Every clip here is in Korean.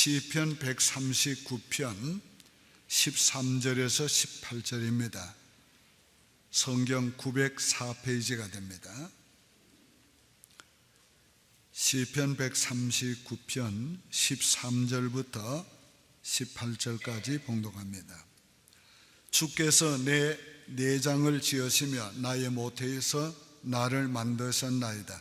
시편 139편 13절에서 18절입니다. 성경 904페이지가 됩니다. 시편 139편 13절부터 18절까지 봉독합니다. 주께서 내 내장을 지으시며 나의 모태에서 나를 만드셨나이다.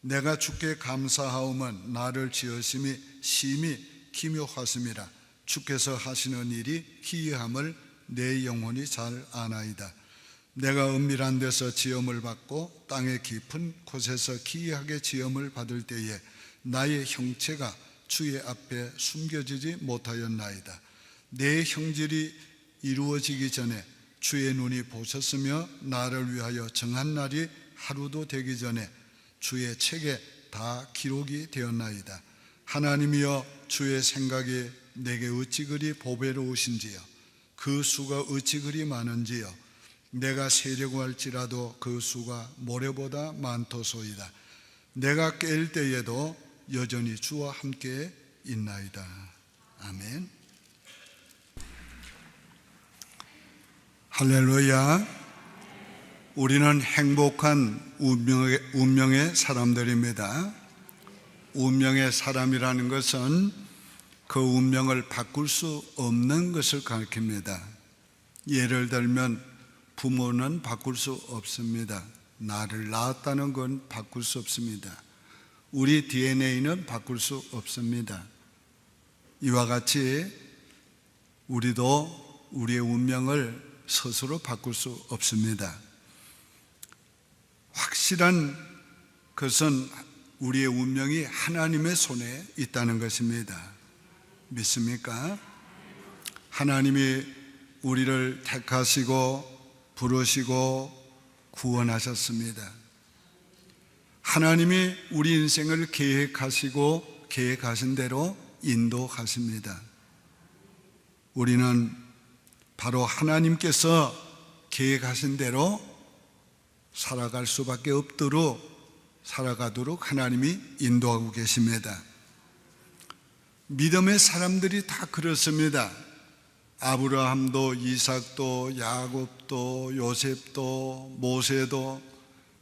내가 주께 감사하오면 나를 지으심이 심히 기묘하심이라. 주께서 하시는 일이 기이함을 내 영혼이 잘 아나이다. 내가 은밀한 데서 지음을 받고 땅의 깊은 곳에서 기이하게 지음을 받을 때에 나의 형체가 주의 앞에 숨겨지지 못하였나이다. 내 형질이 이루어지기 전에 주의 눈이 보셨으며 나를 위하여 정한 날이 하루도 되기 전에 주의 책에 다 기록이 되었나이다. 하나님이여, 주의 생각이 내게 어찌 그리 보배로우신지요, 그 수가 어찌 그리 많은지요. 내가 세려고 할지라도 그 수가 모래보다 많도소이다. 내가 깰 때에도 여전히 주와 함께 있나이다. 아멘. 할렐루야. 우리는 행복한 운명의 사람들입니다. 운명의 사람이라는 것은 그 운명을 바꿀 수 없는 것을 가리킵니다. 예를 들면 부모는 바꿀 수 없습니다. 나를 낳았다는 건 바꿀 수 없습니다. 우리 DNA는 바꿀 수 없습니다. 이와 같이 우리도 우리의 운명을 스스로 바꿀 수 없습니다. 확실한 것은 우리의 운명이 하나님의 손에 있다는 것입니다. 믿습니까? 하나님이 우리를 택하시고 부르시고 구원하셨습니다. 하나님이 우리 인생을 계획하시고 계획하신 대로 인도하십니다. 우리는 바로 하나님께서 계획하신 대로 살아갈 수밖에 없도록 살아가도록 하나님이 인도하고 계십니다. 믿음의 사람들이 다 그렇습니다. 아브라함도, 이삭도, 야곱도, 요셉도, 모세도,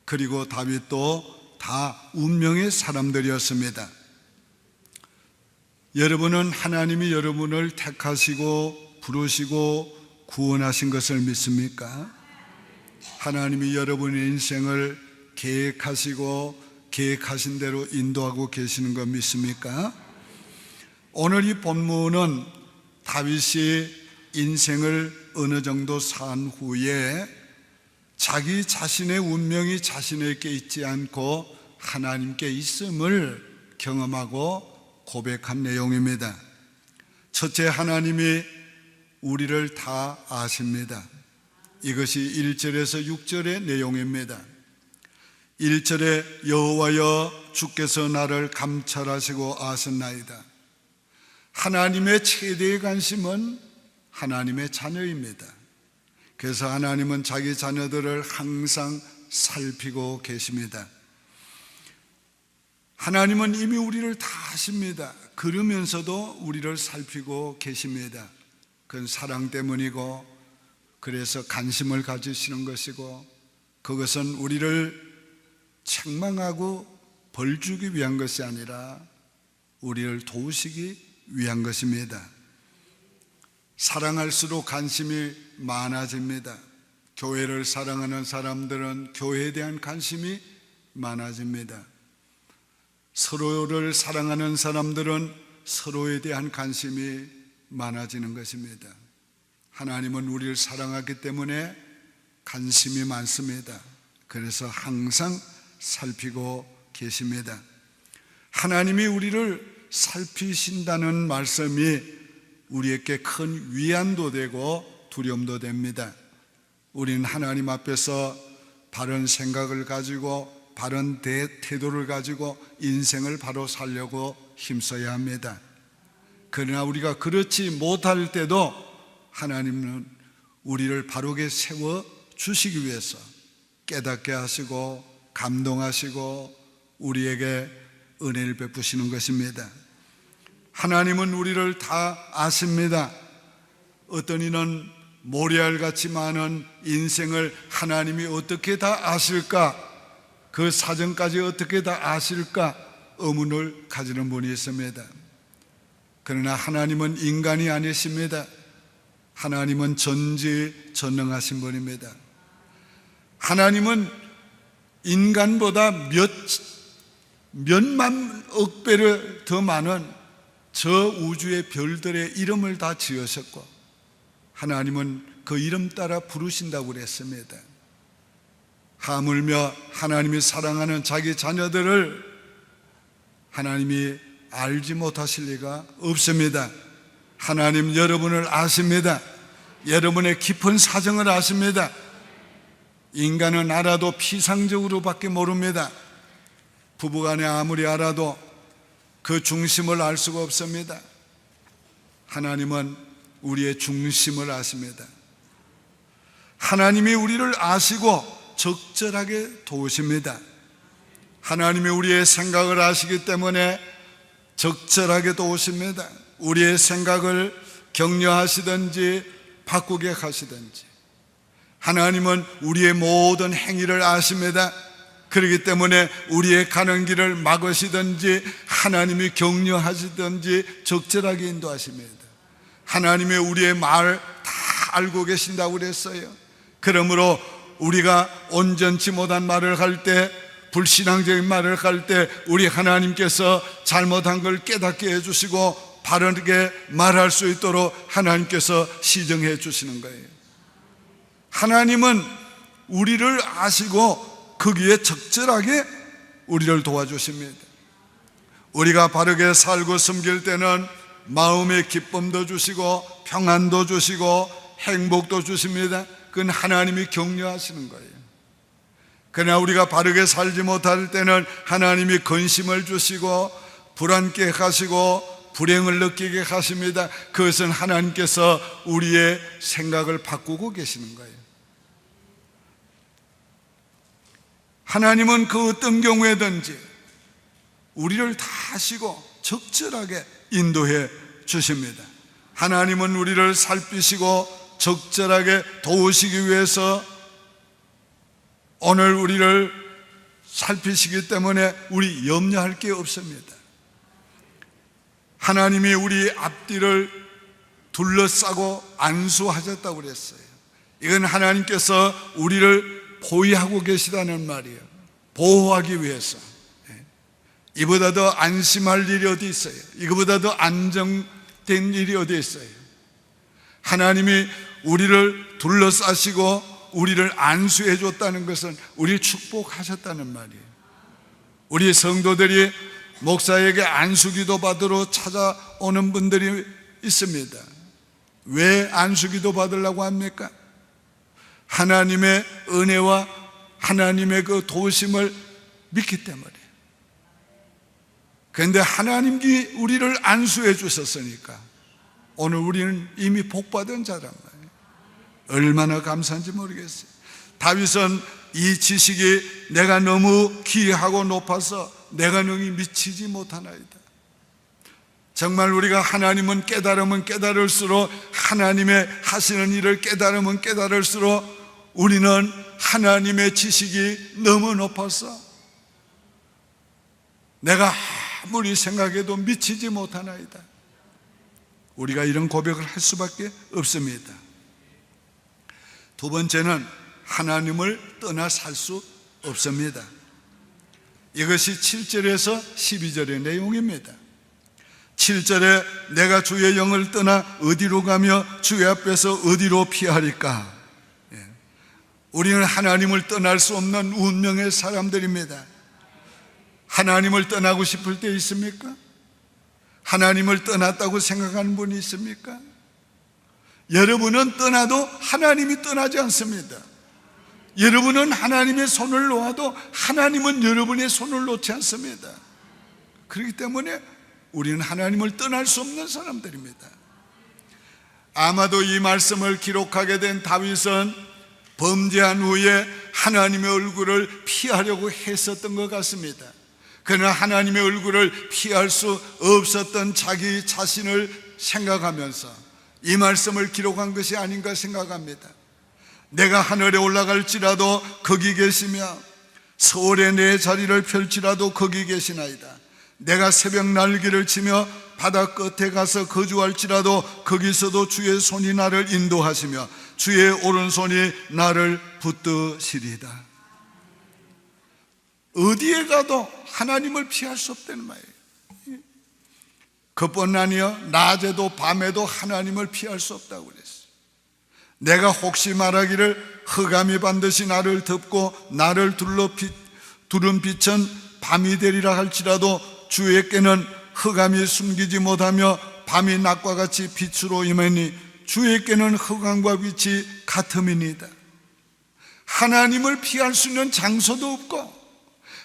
그리고 다윗도 다 운명의 사람들이었습니다. 여러분은 하나님이 여러분을 택하시고 부르시고 구원하신 것을 믿습니까? 하나님이 여러분의 인생을 계획하시고 계획하신 대로 인도하고 계시는 거 믿습니까? 오늘 이 본문은 다윗이 인생을 어느 정도 산 후에 자기 자신의 운명이 자신에게 있지 않고 하나님께 있음을 경험하고 고백한 내용입니다. 첫째, 하나님이 우리를 다 아십니다. 이것이 1절에서 6절의 내용입니다. 1절에 여호와여, 주께서 나를 감찰하시고 아셨나이다. 하나님의 최대의 관심은 하나님의 자녀입니다. 그래서 하나님은 자기 자녀들을 항상 살피고 계십니다. 하나님은 이미 우리를 다 아십니다. 그러면서도 우리를 살피고 계십니다. 그건 사랑 때문이고, 그래서 관심을 가지시는 것이고, 그것은 우리를 책망하고 벌 주기 위한 것이 아니라 우리를 도우시기 위한 것입니다. 사랑할수록 관심이 많아집니다. 교회를 사랑하는 사람들은 교회에 대한 관심이 많아집니다. 서로를 사랑하는 사람들은 서로에 대한 관심이 많아지는 것입니다. 하나님은 우리를 사랑하기 때문에 관심이 많습니다. 그래서 항상 살피고 계십니다. 하나님이 우리를 살피신다는 말씀이 우리에게 큰 위안도 되고 두려움도 됩니다. 우리는 하나님 앞에서 바른 생각을 가지고 바른 태도를 가지고 인생을 바로 살려고 힘써야 합니다. 그러나 우리가 그렇지 못할 때도 하나님은 우리를 바르게 세워 주시기 위해서 깨닫게 하시고 감동하시고 우리에게 은혜를 베푸시는 것입니다. 하나님은 우리를 다 아십니다. 어떤 이는 모래알같이 많은 인생을 하나님이 어떻게 다 아실까? 그 사정까지 어떻게 다 아실까? 의문을 가지는 분이 있습니다. 그러나 하나님은 인간이 아니십니다. 하나님은 전지전능하신 분입니다. 하나님은 인간보다 몇만 억 배를 더 많은 저 우주의 별들의 이름을 다 지으셨고, 하나님은 그 이름 따라 부르신다고 그랬습니다. 하물며 하나님이 사랑하는 자기 자녀들을 하나님이 알지 못하실 리가 없습니다. 하나님 여러분을 아십니다. 여러분의 깊은 사정을 아십니다. 인간은 알아도 피상적으로밖에 모릅니다. 부부간에 아무리 알아도 그 중심을 알 수가 없습니다. 하나님은 우리의 중심을 아십니다. 하나님이 우리를 아시고 적절하게 도우십니다. 하나님이 우리의 생각을 아시기 때문에 적절하게 도우십니다. 우리의 생각을 격려하시든지 바꾸게 하시든지, 하나님은 우리의 모든 행위를 아십니다. 그렇기 때문에 우리의 가는 길을 막으시든지 하나님이 격려하시든지 적절하게 인도하십니다. 하나님이 우리의 말 다 알고 계신다고 그랬어요. 그러므로 우리가 온전치 못한 말을 할 때, 불신앙적인 말을 할 때 우리 하나님께서 잘못한 걸 깨닫게 해주시고 바르게 말할 수 있도록 하나님께서 시정해 주시는 거예요. 하나님은 우리를 아시고 거기에 적절하게 우리를 도와주십니다. 우리가 바르게 살고 섬길 때는 마음의 기쁨도 주시고 평안도 주시고 행복도 주십니다. 그건 하나님이 격려하시는 거예요. 그러나 우리가 바르게 살지 못할 때는 하나님이 근심을 주시고 불안케 하시고 불행을 느끼게 하십니다. 그것은 하나님께서 우리의 생각을 바꾸고 계시는 거예요. 하나님은 그 어떤 경우에든지 우리를 다 아시고 적절하게 인도해 주십니다. 하나님은 우리를 살피시고 적절하게 도우시기 위해서 오늘 우리를 살피시기 때문에 우리 염려할 게 없습니다. 하나님이 우리 앞뒤를 둘러싸고 안수하셨다고 그랬어요. 이건 하나님께서 우리를 보호하고 계시다는 말이에요. 보호하기 위해서. 이보다 더 안심할 일이 어디 있어요? 이거보다 더 안정된 일이 어디 있어요? 하나님이 우리를 둘러싸시고 우리를 안수해 줬다는 것은 우리를 축복하셨다는 말이에요. 우리 성도들이 목사에게 안수기도 받으러 찾아오는 분들이 있습니다. 왜 안수기도 받으려고 합니까? 하나님의 은혜와 하나님의 그 도우심을 믿기 때문에. 그런데 하나님이 우리를 안수해 주셨으니까 오늘 우리는 이미 복받은 자란 말이에요. 얼마나 감사한지 모르겠어요. 다윗은 이 지식이 내가 너무 귀하고 높아서 내가 능히 미치지 못하나이다. 정말 우리가 하나님은 깨달으면 깨달을수록, 하나님의 하시는 일을 깨달으면 깨달을수록 우리는 하나님의 지식이 너무 높아서 내가 아무리 생각해도 미치지 못하나이다. 우리가 이런 고백을 할 수밖에 없습니다. 두 번째는 하나님을 떠나 살 수 없습니다. 이것이 7절에서 12절의 내용입니다. 7절에 내가 주의 영을 떠나 어디로 가며 주의 앞에서 어디로 피하리까? 우리는 하나님을 떠날 수 없는 운명의 사람들입니다. 하나님을 떠나고 싶을 때 있습니까? 하나님을 떠났다고 생각하는 분이 있습니까? 여러분은 떠나도 하나님이 떠나지 않습니다. 여러분은 하나님의 손을 놓아도 하나님은 여러분의 손을 놓지 않습니다. 그렇기 때문에 우리는 하나님을 떠날 수 없는 사람들입니다. 아마도 이 말씀을 기록하게 된 다윗은 범죄한 후에 하나님의 얼굴을 피하려고 했었던 것 같습니다. 그는 하나님의 얼굴을 피할 수 없었던 자기 자신을 생각하면서 이 말씀을 기록한 것이 아닌가 생각합니다. 내가 하늘에 올라갈지라도 거기 계시며 서울에 내 자리를 펼치라도 거기 계시나이다. 내가 새벽 날개를 치며 바다 끝에 가서 거주할지라도 거기서도 주의 손이 나를 인도하시며 주의 오른손이 나를 붙드시리다. 어디에 가도 하나님을 피할 수 없다는 말이에요. 그뿐 아니요, 낮에도 밤에도 하나님을 피할 수 없다고 그랬어요. 내가 혹시 말하기를 흑암이 반드시 나를 덮고 나를 두른 빛은 밤이 되리라 할지라도 주에게는 흑암이 숨기지 못하며 밤이 낮과 같이 빛으로 임하니 주에게는 흑암과 빛이 같음이니이다. 하나님을 피할 수 있는 장소도 없고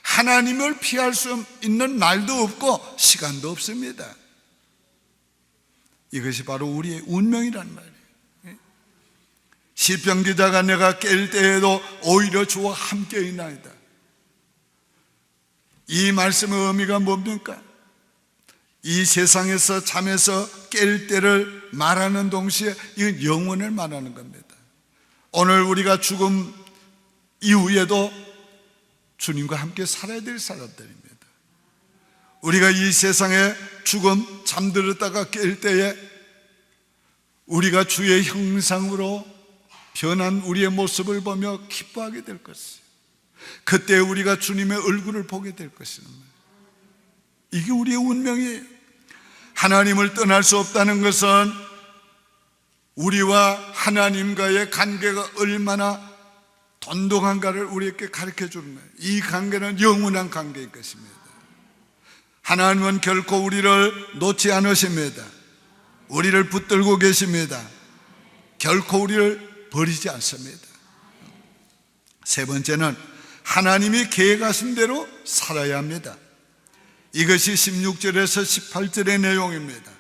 하나님을 피할 수 있는 날도 없고 시간도 없습니다. 이것이 바로 우리의 운명이란 말이에요. 시편 기자가 내가 깰 때에도 오히려 주와 함께 있나이다. 이 말씀의 의미가 뭡니까? 이 세상에서 잠에서 깰 때를 말하는 동시에 이건 영원을 말하는 겁니다. 오늘 우리가 죽음 이후에도 주님과 함께 살아야 될 사람들입니다. 우리가 이 세상에 죽음 잠들었다가 깰 때에 우리가 주의 형상으로 변한 우리의 모습을 보며 기뻐하게 될 것이에요. 그때 우리가 주님의 얼굴을 보게 될 것입니다. 이게 우리의 운명이에요. 하나님을 떠날 수 없다는 것은 우리와 하나님과의 관계가 얼마나 돈독한가를 우리에게 가르쳐 주는 거예요. 이 관계는 영원한 관계일 것입니다. 하나님은 결코 우리를 놓지 않으십니다. 우리를 붙들고 계십니다. 결코 우리를 버리지 않습니다. 세 번째는 하나님이 계획하신 대로 살아야 합니다. 이것이 16절에서 18절의 내용입니다.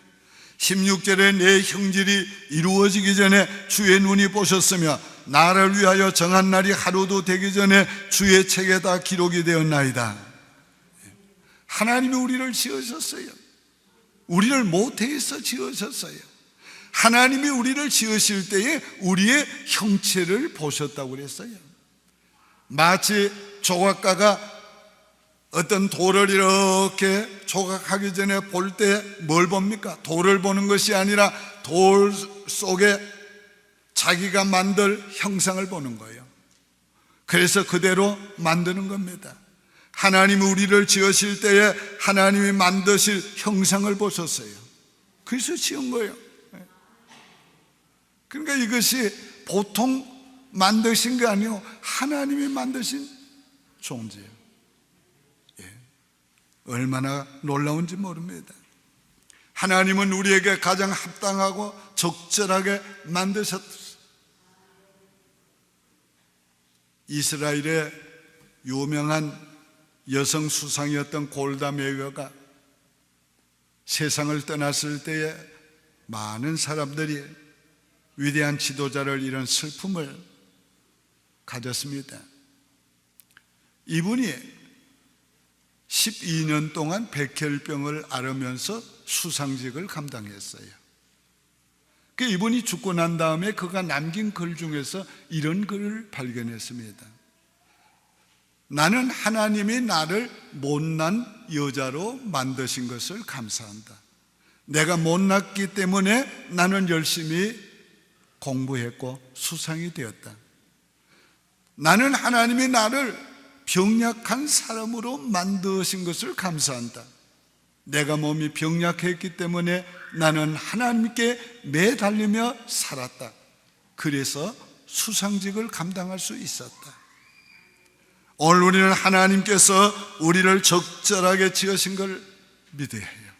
16절에 내 형질이 이루어지기 전에 주의 눈이 보셨으며 나를 위하여 정한 날이 하루도 되기 전에 주의 책에 다 기록이 되었나이다. 하나님이 우리를 지으셨어요. 우리를 모태에서 지으셨어요. 하나님이 우리를 지으실 때에 우리의 형체를 보셨다고 그랬어요. 마치 조각가가 어떤 돌을 이렇게 조각하기 전에 볼 때 뭘 봅니까? 돌을 보는 것이 아니라 돌 속에 자기가 만들 형상을 보는 거예요. 그래서 그대로 만드는 겁니다. 하나님이 우리를 지으실 때에 하나님이 만드실 형상을 보셨어요. 그래서 지은 거예요. 그러니까 이것이 보통 만드신 게 아니고 하나님이 만드신 존재예요. 얼마나 놀라운지 모릅니다. 하나님은 우리에게 가장 합당하고 적절하게 만드셨어요. 이스라엘의 유명한 여성 수상이었던 골다 메이어가 세상을 떠났을 때에 많은 사람들이 위대한 지도자를 잃은 슬픔을 가졌습니다. 이분이 12년 동안 백혈병을 앓으면서 수상직을 감당했어요. 이분이 죽고 난 다음에 그가 남긴 글 중에서 이런 글을 발견했습니다. 나는 하나님이 나를 못난 여자로 만드신 것을 감사한다. 내가 못났기 때문에 나는 열심히 공부했고 수상이 되었다. 나는 하나님이 나를 병약한 사람으로 만드신 것을 감사한다. 내가 몸이 병약했기 때문에 나는 하나님께 매달리며 살았다. 그래서 수상직을 감당할 수 있었다. 오늘 우리는 하나님께서 우리를 적절하게 지으신 걸 믿어야 해요.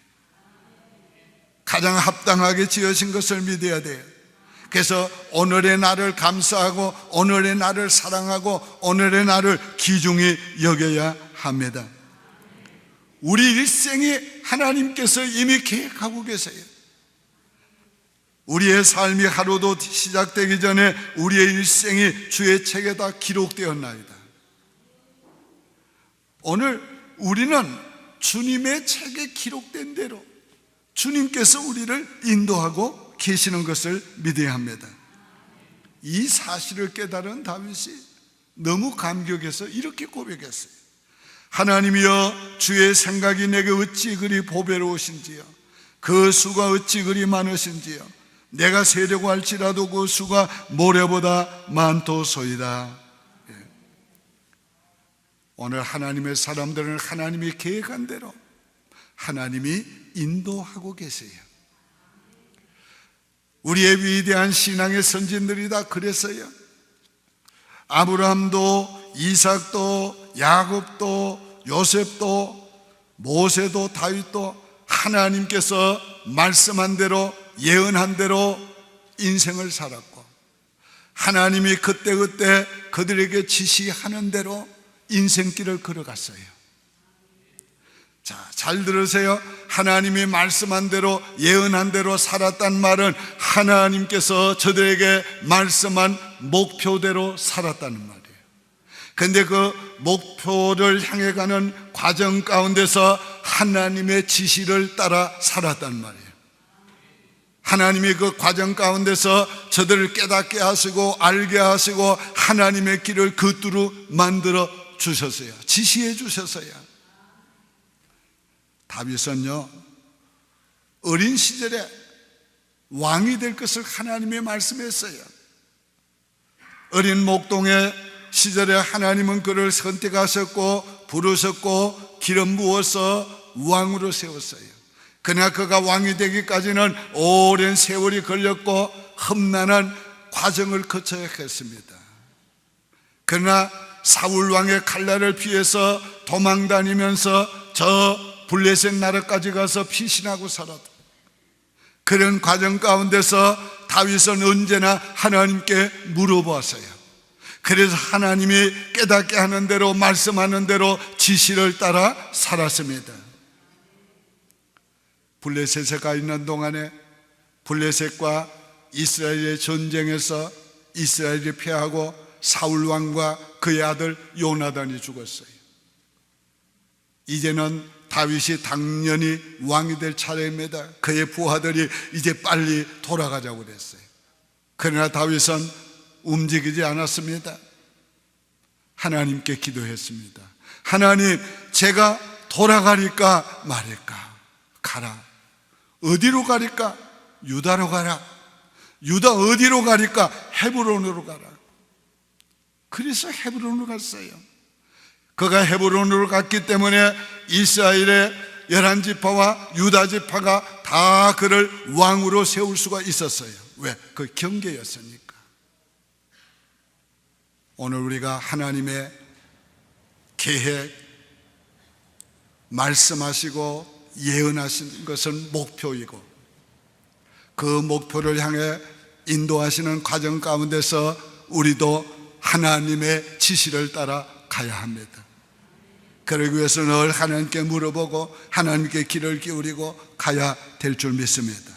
가장 합당하게 지으신 것을 믿어야 돼요. 그래서 오늘의 나를 감사하고 오늘의 나를 사랑하고 오늘의 나를 귀중히 여겨야 합니다. 우리 일생이 하나님께서 이미 계획하고 계세요. 우리의 삶이 하루도 시작되기 전에 우리의 일생이 주의 책에 다 기록되었나이다. 오늘 우리는 주님의 책에 기록된 대로 주님께서 우리를 인도하고 계시는 것을 믿어야 합니다. 이 사실을 깨달은 다윗이 너무 감격해서 이렇게 고백했어요. 하나님이여, 주의 생각이 내게 어찌 그리 보배로우신지요, 그 수가 어찌 그리 많으신지요. 내가 세려고 할지라도 그 수가 모래보다 많도소이다. 오늘 하나님의 사람들은 하나님이 계획한 대로 하나님이 인도하고 계세요. 우리의 위대한 신앙의 선진들이 다 그랬어요. 아브라함도, 이삭도, 야곱도, 요셉도, 모세도, 다윗도 하나님께서 말씀한 대로, 예언한 대로 인생을 살았고, 하나님이 그때그때 그들에게 지시하는 대로 인생길을 걸어갔어요. 자, 잘 들으세요. 하나님이 말씀한 대로, 예언한 대로 살았단 말은 하나님께서 저들에게 말씀한 목표대로 살았다는 말이에요. 근데 그 목표를 향해 가는 과정 가운데서 하나님의 지시를 따라 살았단 말이에요. 하나님이 그 과정 가운데서 저들을 깨닫게 하시고 알게 하시고 하나님의 길을 그 뚜루 만들어 주셨어요. 지시해 주셨어요. 다윗은요, 어린 시절에 왕이 될 것을 하나님이 말씀했어요. 어린 목동의 시절에 하나님은 그를 선택하셨고 부르셨고 기름 부어서 왕으로 세웠어요. 그러나 그가 왕이 되기까지는 오랜 세월이 걸렸고 험난한 과정을 거쳐야 했습니다. 그러나 사울 왕의 칼날을 피해서 도망다니면서 저 블레셋 나라까지 가서 피신하고 살았다. 그런 과정 가운데서 다윗은 언제나 하나님께 물어보았어요. 그래서 하나님이 깨닫게 하는 대로, 말씀하는 대로 지시를 따라 살았습니다. 블레셋에 가 있는 동안에 블레셋과 이스라엘의 전쟁에서 이스라엘이 패하고 사울 왕과 그의 아들 요나단이 죽었어요. 이제는 다윗이 당연히 왕이 될 차례입니다. 그의 부하들이 이제 빨리 돌아가자고 그랬어요. 그러나 다윗은 움직이지 않았습니다. 하나님께 기도했습니다. 하나님, 제가 돌아가릴까 말일까? 가라. 어디로 가릴까? 유다로 가라. 유다 어디로 가릴까? 헤브론으로 가라. 그래서 헤브론으로 갔어요. 그가 헤브론으로 갔기 때문에 이스라엘의 11지파와 유다지파가 다 그를 왕으로 세울 수가 있었어요. 왜? 그 경계였으니까. 오늘 우리가 하나님의 계획, 말씀하시고 예언하신 것은 목표이고, 그 목표를 향해 인도하시는 과정 가운데서 우리도 하나님의 지시를 따라 가야 합니다. 그러기 위해서 늘 하나님께 물어보고 하나님께 귀를 기울이고 가야 될 줄 믿습니다.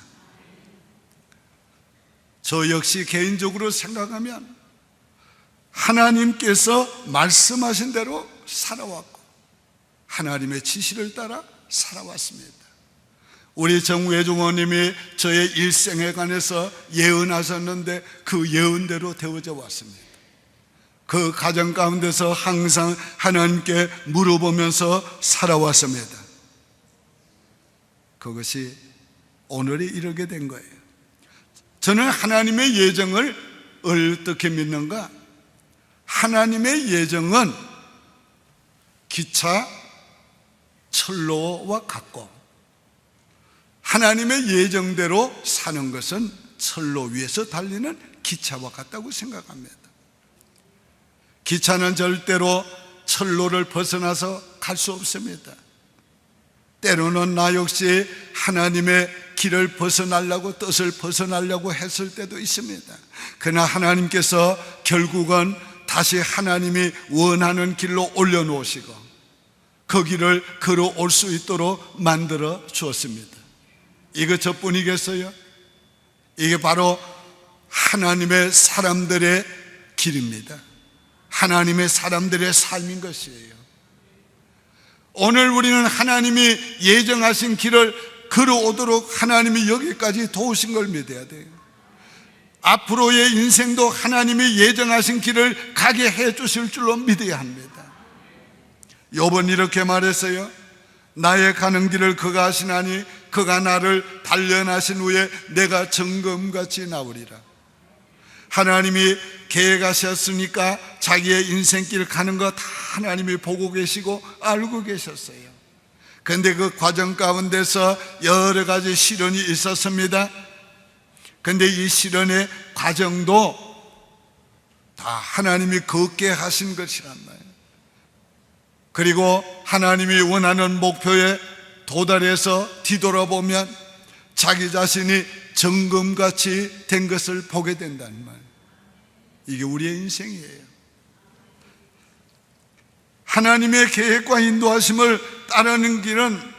저 역시 개인적으로 생각하면 하나님께서 말씀하신 대로 살아왔고 하나님의 지시를 따라 살아왔습니다. 우리 정외종원님이 저의 일생에 관해서 예언하셨는데 그 예언대로 되어져 왔습니다. 그 가정 가운데서 항상 하나님께 물어보면서 살아왔습니다. 그것이 오늘이 이르게 된 거예요. 저는 하나님의 예정을 어떻게 믿는가? 하나님의 예정은 기차, 철로와 같고 하나님의 예정대로 사는 것은 철로 위에서 달리는 기차와 같다고 생각합니다. 기차는 절대로 철로를 벗어나서 갈 수 없습니다. 때로는 나 역시 하나님의 길을 벗어나려고, 뜻을 벗어나려고 했을 때도 있습니다. 그러나 하나님께서 결국은 다시 하나님이 원하는 길로 올려놓으시고 그 길을 걸어올 수 있도록 만들어 주었습니다. 이거 저뿐이겠어요? 이게 바로 하나님의 사람들의 길입니다. 하나님의 사람들의 삶인 것이에요. 오늘 우리는 하나님이 예정하신 길을 걸어오도록 하나님이 여기까지 도우신 걸 믿어야 돼요. 앞으로의 인생도 하나님이 예정하신 길을 가게 해 주실 줄로 믿어야 합니다. 욥은 이렇게 말했어요. 나의 가는 길을 그가 아시나니 그가 나를 단련하신 후에 내가 정금같이 나오리라. 하나님이 계획하셨으니까 자기의 인생길 가는 거 다 하나님이 보고 계시고 알고 계셨어요. 그런데 그 과정 가운데서 여러 가지 시련이 있었습니다. 그런데 이 시련의 과정도 다 하나님이 걷게 하신 것이란 말이에요. 그리고 하나님이 원하는 목표에 도달해서 뒤돌아보면 자기 자신이 정금같이 된 것을 보게 된다는 말. 이게 우리의 인생이에요. 하나님의 계획과 인도하심을 따르는 길은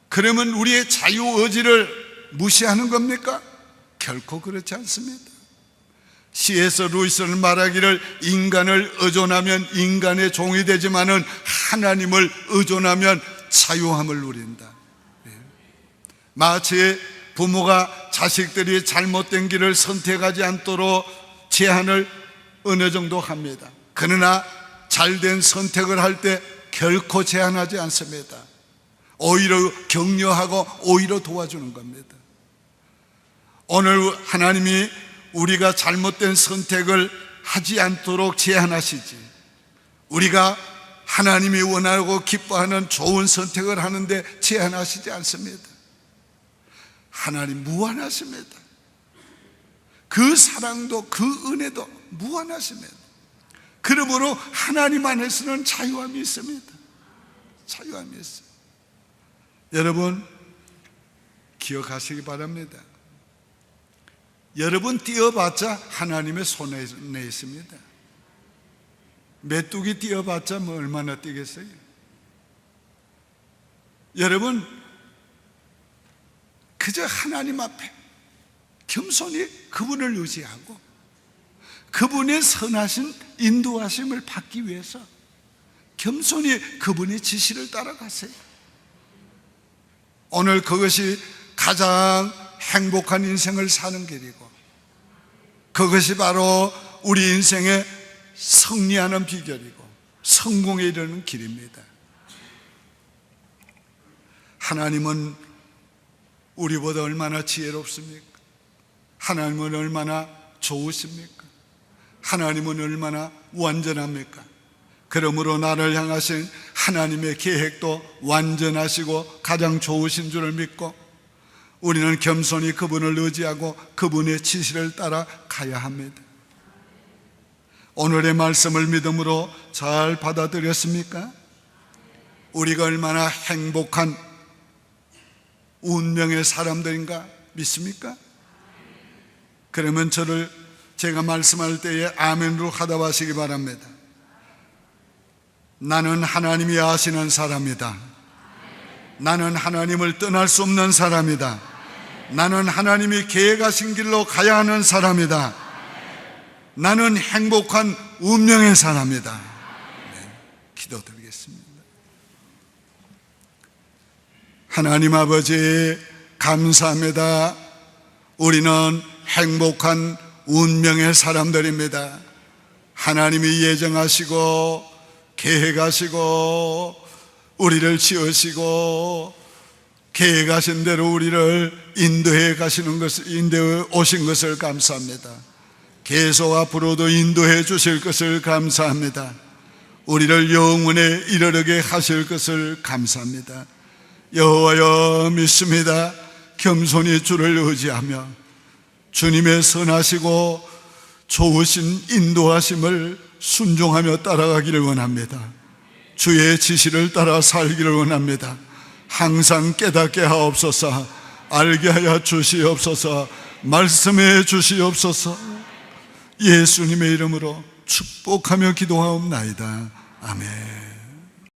그러면 우리의 자유의지를 무시하는 겁니까? 결코 그렇지 않습니다. C.S. 루이스는 말하기를 인간을 의존하면 인간의 종이 되지만은 하나님을 의존하면 자유함을 누린다. 마치 부모가 자식들이 잘못된 길을 선택하지 않도록 제한을 어느 정도 합니다. 그러나 잘된 선택을 할 때 결코 제한하지 않습니다. 오히려 격려하고 오히려 도와주는 겁니다. 오늘 하나님이 우리가 잘못된 선택을 하지 않도록 제한하시지, 우리가 하나님이 원하고 기뻐하는 좋은 선택을 하는데 제한하시지 않습니다. 하나님 무한하십니다. 그 사랑도 그 은혜도 무한하십니다. 그러므로 하나님 안에서는 자유함이 있습니다. 자유함이 있어요. 여러분 기억하시기 바랍니다. 여러분 뛰어봤자 하나님의 손에 있습니다. 메뚜기 뛰어봤자 뭐 얼마나 뛰겠어요? 여러분 그저 하나님 앞에 겸손히 그분을 의지하고 그분의 선하신 인도하심을 받기 위해서 겸손히 그분의 지시를 따라가세요. 오늘 그것이 가장 행복한 인생을 사는 길이고 그것이 바로 우리 인생의 승리하는 비결이고 성공에 이르는 길입니다. 하나님은 우리보다 얼마나 지혜롭습니까? 하나님은 얼마나 좋으십니까? 하나님은 얼마나 완전합니까? 그러므로 나를 향하신 하나님의 계획도 완전하시고 가장 좋으신 줄을 믿고 우리는 겸손히 그분을 의지하고 그분의 지시를 따라 가야 합니다. 오늘의 말씀을 믿음으로 잘 받아들였습니까? 우리가 얼마나 행복한 운명의 사람들인가 믿습니까? 그러면 제가 말씀할 때에 아멘으로 하답하시기 바랍니다. 나는 하나님이 아시는 사람이다. 나는 하나님을 떠날 수 없는 사람이다. 나는 하나님이 계획하신 길로 가야 하는 사람이다. 나는 행복한 운명의 사람이다. 네, 기도드리겠습니다. 하나님 아버지 감사합니다. 우리는 행복한 운명의 사람들입니다. 하나님이 예정하시고 계획하시고 우리를 지으시고 계획하신 대로 우리를 인도해 오신 것을 감사합니다. 계속 앞으로도 인도해 주실 것을 감사합니다. 우리를 영원에 이르게 하실 것을 감사합니다. 여호와여 믿습니다. 겸손히 주를 의지하며 주님의 선하시고 좋으신 인도하심을 순종하며 따라가기를 원합니다. 주의 지시를 따라 살기를 원합니다. 항상 깨닫게 하옵소서. 알게 하여 주시옵소서. 말씀해 주시옵소서. 예수님의 이름으로 축복하며 기도하옵나이다. 아멘.